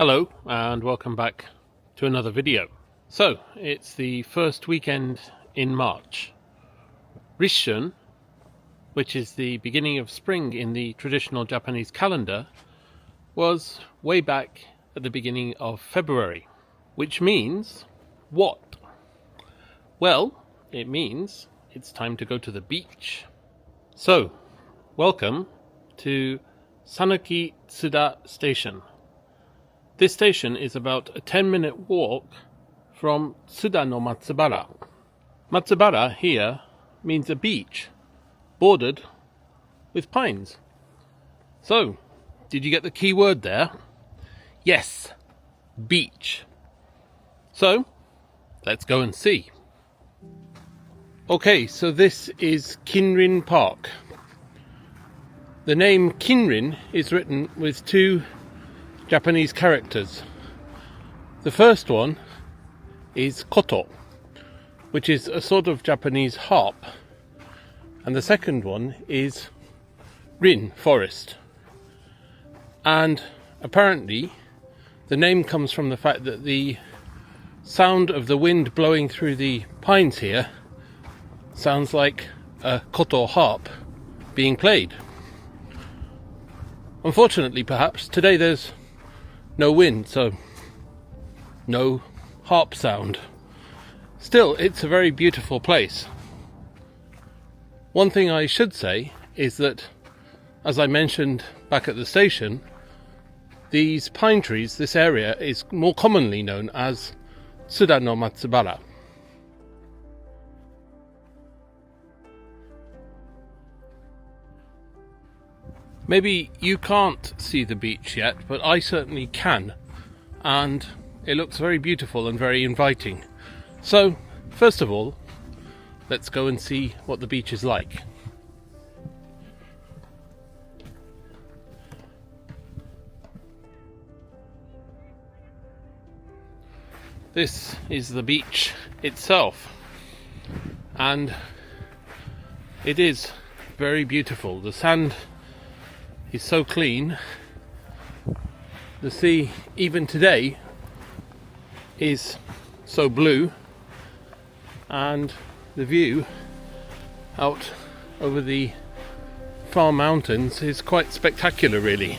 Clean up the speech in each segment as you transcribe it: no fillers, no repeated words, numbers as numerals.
Hello and welcome back to another video. So it's the first weekend in March. Rishun, which is the beginning of spring in the traditional Japanese calendar, was way back at the beginning of February. Which means what? Well, it means it's time to go to the beach. So, welcome to Sanuki-Tsuda Station. This station is about a 10-minute walk from Tsuda-no-Matsubara. Matsubara here means a beach bordered with pines. So, did you get the key word there? Yes, beach. So, let's go and see. Okay, so this is Kinrin Park. The name Kinrin is written with two Japanese characters. The first one is koto, which is a sort of Japanese harp, and the second one is rin, forest. And apparently the name comes from the fact that the sound of the wind blowing through the pines here sounds like a koto harp being played. Unfortunately, perhaps, today there's no wind, so no harp sound. Still, it's a very beautiful place. One thing I should say is that, as I mentioned back at the station, these pine trees, this area, is more commonly known as Tsuda-no-Matsubara. Maybe you can't see the beach yet, but I certainly can, and it looks very beautiful and very inviting. So, first of all, let's go and see what the beach is like. This is the beach itself, and it is very beautiful. The sand is so clean. The sea, even today, is so blue, and the view out over the far mountains is quite spectacular, really.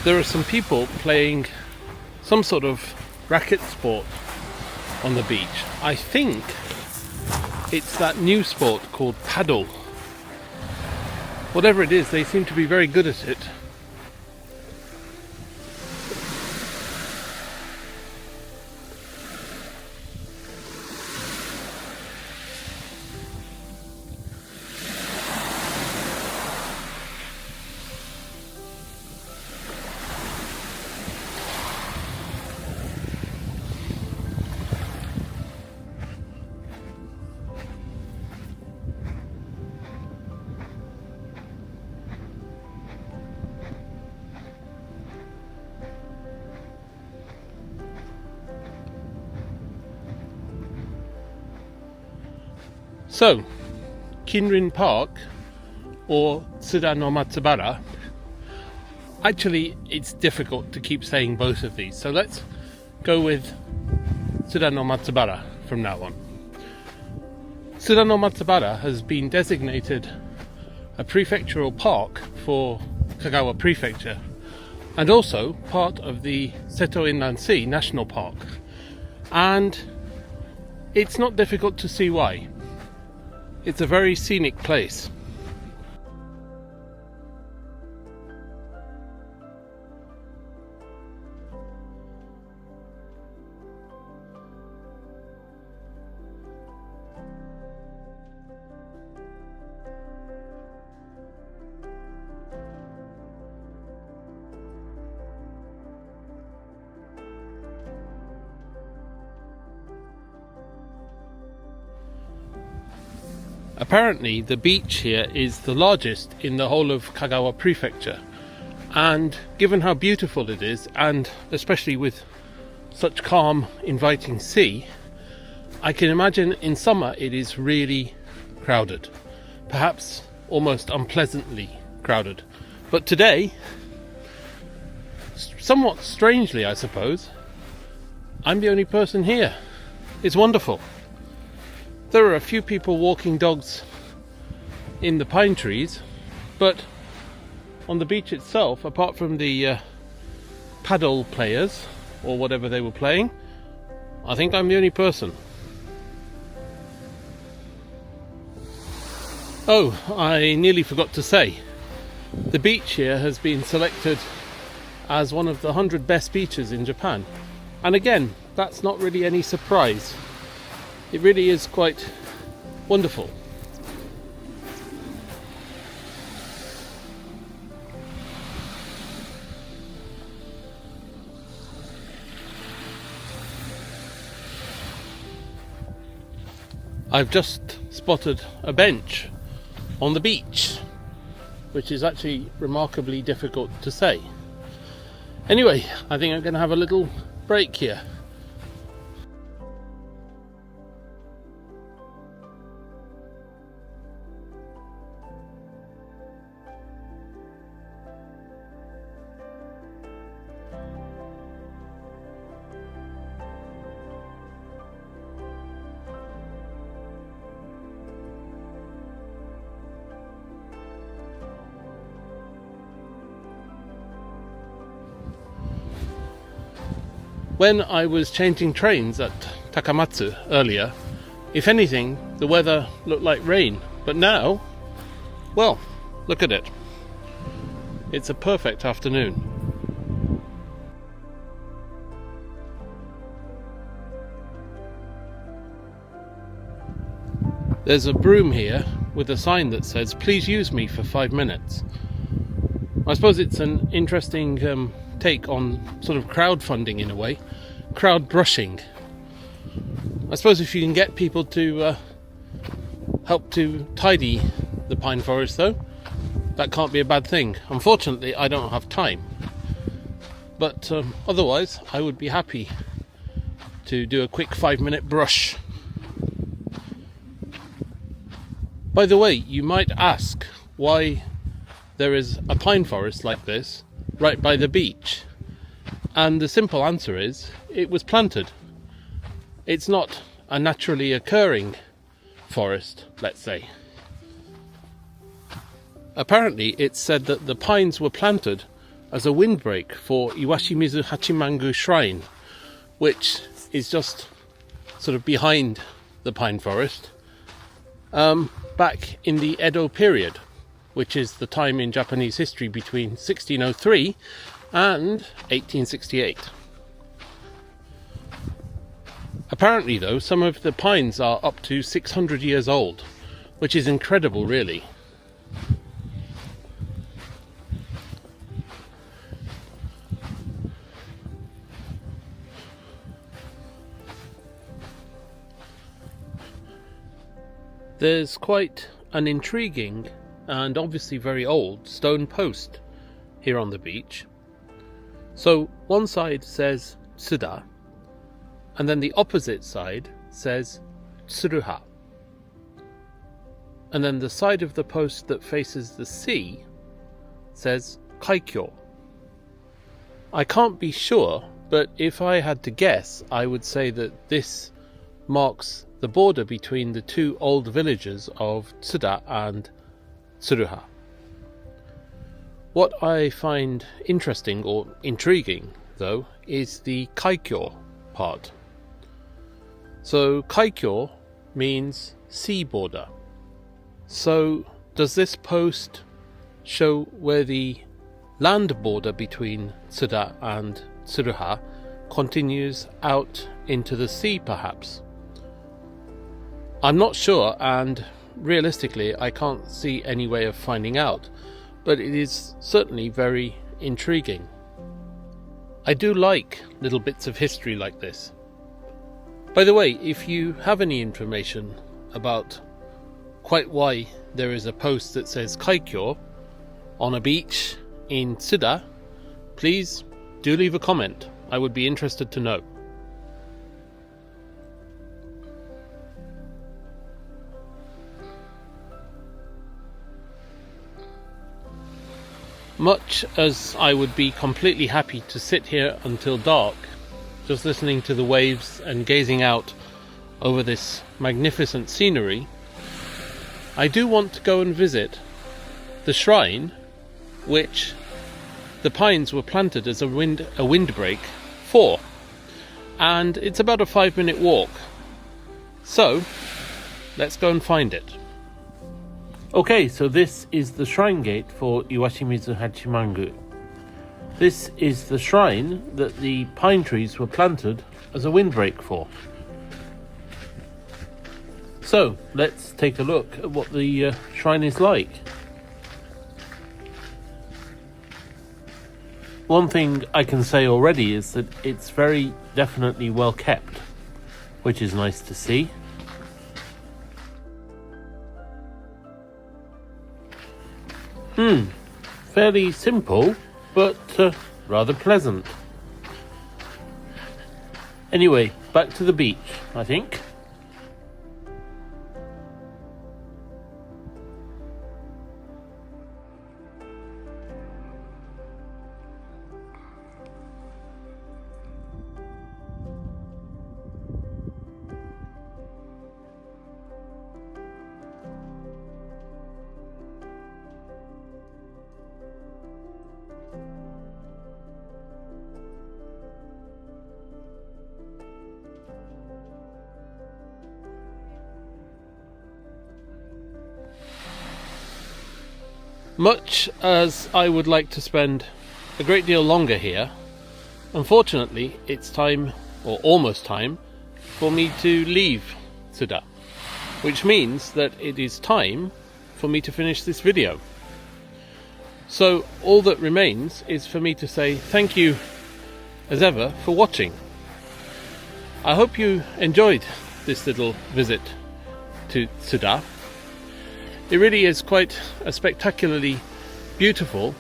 There are some people playing some sort of racket sport on the beach. I think it's that new sport called paddle. Whatever it is, they seem to be very good at it. So, Kinrin Park, or Tsuda-no-Matsubara, actually it's difficult to keep saying both of these, so let's go with Tsuda-no-Matsubara from now on. Tsuda-no-Matsubara has been designated a prefectural park for Kagawa Prefecture, and also part of the Seto Inland Sea National Park, and it's not difficult to see why. It's a very scenic place. Apparently the beach here is the largest in the whole of Kagawa Prefecture, and given how beautiful it is, and especially with such calm, inviting sea, I can imagine in summer it is really crowded, perhaps almost unpleasantly crowded, But today, somewhat strangely I suppose, I'm the only person here. It's wonderful. There are a few people walking dogs in the pine trees, but on the beach itself, apart from the paddle players or whatever they were playing, I think I'm the only person. Oh, I nearly forgot to say, the beach here has been selected as one of the 100 best beaches in Japan. And again, that's not really any surprise. It really is quite wonderful. I've just spotted a bench on the beach, which is actually remarkably difficult to say. Anyway, I think I'm going to have a little break here. When I was changing trains at Takamatsu earlier, if anything, the weather looked like rain. But now, well, look at it. It's a perfect afternoon. There's a broom here with a sign that says, "Please use me for 5 minutes." I suppose it's an interesting take on sort of crowdfunding in a way, crowd brushing. I suppose if you can get people to help to tidy the pine forest though, that can't be a bad thing. Unfortunately, I don't have time, but otherwise I would be happy to do a quick 5-minute brush. By the way, you might ask why there is a pine forest like this right by the beach, and the simple answer is it was planted. It's not a naturally occurring forest, let's say. Apparently it's said that the pines were planted as a windbreak for Iwashimizu Hachimangu Shrine, which is just sort of behind the pine forest, back in the Edo period, which is the time in Japanese history between 1603 and 1868. Apparently though, some of the pines are up to 600 years old, which is incredible really. There's quite an intriguing and obviously very old stone post here on the beach. So one side says Tsuda, and then the opposite side says Tsuruha. And then the side of the post that faces the sea says Kaikyo. I can't be sure, but if I had to guess, I would say that this marks the border between the two old villages of Tsuda and Tsuruha. What I find interesting or intriguing, though, is the Kaikyo part. So Kaikyo means sea border. So does this post show where the land border between Tsuda and Tsuruha continues out into the sea, perhaps? I'm not sure, and realistically I can't see any way of finding out, but it is certainly very intriguing. I do like little bits of history like this. By the way, if you have any information about quite why there is a post that says Kaikyo on a beach in Tsuda, please do leave a comment. I would be interested to know. much as I would be completely happy to sit here until dark, just listening to the waves and gazing out over this magnificent scenery, I do want to go and visit the shrine which the pines were planted as a windbreak for, and it's about a 5-minute walk. So let's go and find it. Okay, so this is the shrine gate for Iwashimizu Hachimangu. This is the shrine that the pine trees were planted as a windbreak for. So let's take a look at what the shrine is like. One thing I can say already is that it's very definitely well kept, which is nice to see. Fairly simple, but rather pleasant. Anyway, back to the beach, I think. Much as I would like to spend a great deal longer here, unfortunately it's time, or almost time, for me to leave Tsuda, which means that it is time for me to finish this video. So all that remains is for me to say thank you as ever for watching. I hope you enjoyed this little visit to Tsuda. It really is quite a spectacularly beautiful,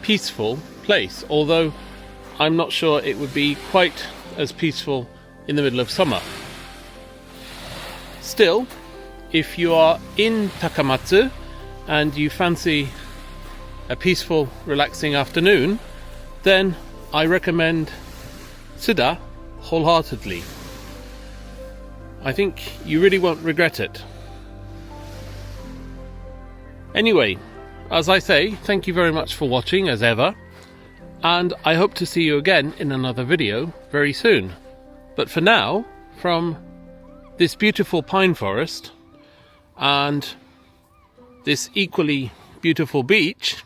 peaceful place, although I'm not sure it would be quite as peaceful in the middle of summer. Still, if you are in Takamatsu and you fancy a peaceful, relaxing afternoon, then I recommend Tsuda wholeheartedly. I think you really won't regret it. Anyway, as I say, thank you very much for watching as ever, and I hope to see you again in another video very soon. But for now, from this beautiful pine forest and this equally beautiful beach,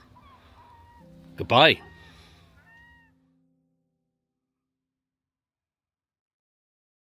goodbye.